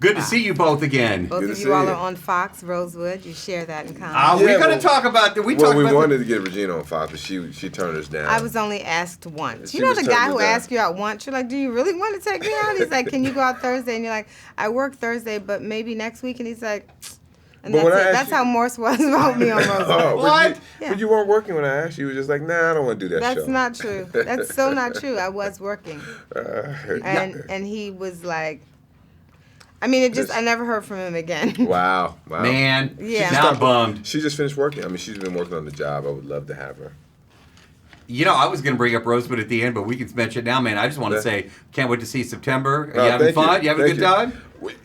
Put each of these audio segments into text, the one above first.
Good to see you both again. Both Good of to you all see are you. on Fox, Rosewood. You share that in common. We're going to talk about that. We wanted to get Regina on Fox, but she turned us down. I was only asked once. She You know was the guy turned who us down. asked you out once? You're like, do you really want to take me out? He's like, can you go out Thursday? And you're like, I work Thursday, but maybe next week. And he's like, and But when that's I it. asked That's you- how Morris was about me on Rosewood. Oh, What? But you weren't working when I asked you. You were just like, nah, I don't want to do that show. That's not true. That's so not true. I was working. Yeah. And he was like, I mean, I never heard from him again. Wow. Man, Yeah. now I'm bummed. She just finished working. I mean, she's been working on the job. I would love to have her. You know, I was going to bring up Rosewood at the end, but we can mention it now, man. I just want to say, can't wait to see September. Are you having fun? You having a good time?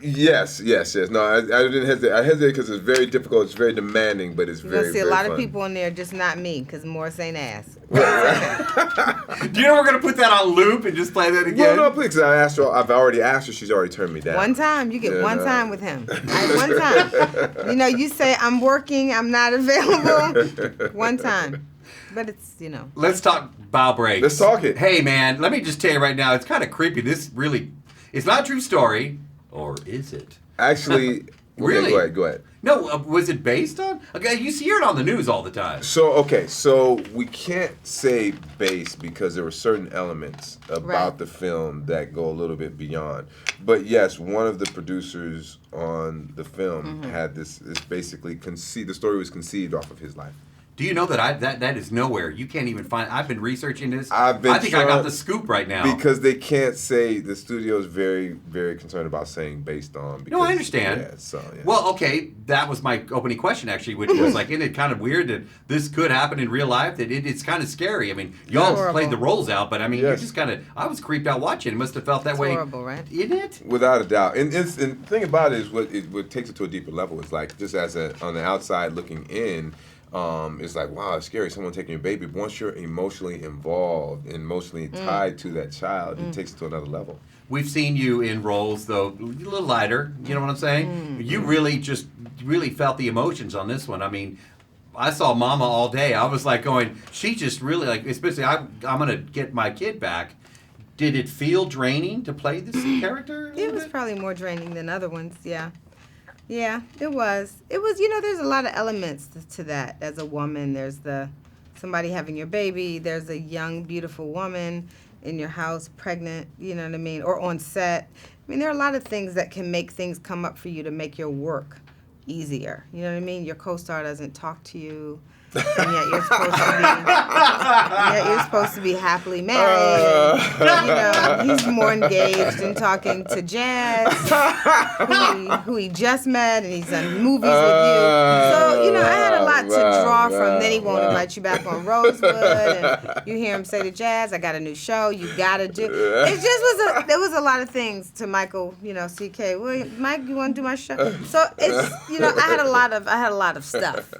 Yes. No, I didn't hesitate. I hesitated because it's very difficult. It's very demanding, but it's You're very, going to see a very lot fun. of people in there, just not me, because Morris ain't ass. Do you know we're going to put that on loop and just play that again? Well, no, please. I asked her. I've already asked her. She's already turned me down. One time. You get Yeah, one no. time with him. One time. You know, you say, I'm working, I'm not available. One time. But it's, you know. Let's talk BOUGH BREAKS. Let's talk it. Hey, man, let me just tell you right now, it's kind of creepy. This really, it's not a true story. Or is it? Actually, Really? Okay, go ahead. No, was it based on? Okay, you hear it on the news all the time. So we can't say base because there were certain elements about Right. the film that go a little bit beyond. But yes, one of the producers on the film had this. It's basically conceived. The story was conceived off of his life. Do you know that that is nowhere? You can't even find. I've been researching this. I've been I think I got trying- the scoop right now. Because they can't say, the studio is very, very concerned about saying based on. Because, No, I understand. Yeah. Well, okay, that was my opening question actually, which was like, isn't it kind of weird that this could happen in real life? That it's kind of scary. I mean, y'all Horrible. played the roles out, but I mean, you Yes. just kind of. I was creeped out watching. It must have felt that It's way. horrible, right? Isn't it? Without a doubt, and the thing about it is what takes it to a deeper level is like just on the outside looking in, it's like wow, it's scary. Someone taking your baby. But once you're emotionally involved, emotionally tied to that child, it takes it to another level. We've seen you in roles though a little lighter. You know what I'm saying? You really felt the emotions on this one. I mean, I saw Mama all day. I was like going, she just really like, especially I'm gonna get my kid back. Did it feel draining to play this character? It was probably more draining than other ones, yeah. Yeah, it was. It was, you know, there's a lot of elements to that. As a woman, there's somebody having your baby, there's a young, beautiful woman in your house, pregnant, you know what I mean, or on set. I mean, there are a lot of things that can make things come up for you to make your work easier. You know what I mean? Your co-star doesn't talk to you. And yet you're supposed to be happily married. You know, he's more engaged in talking to Jaz, who he just met, and he's done movies with you. So, you know, I had a lot to draw from. Then he won't invite you back on Rosewood, and you hear him say to Jaz, I got a new show, you gotta do. It just there was a lot of things to Michael, you know, CK. Well, Mike, you wanna do my show? So it's, you know, I had a lot of stuff.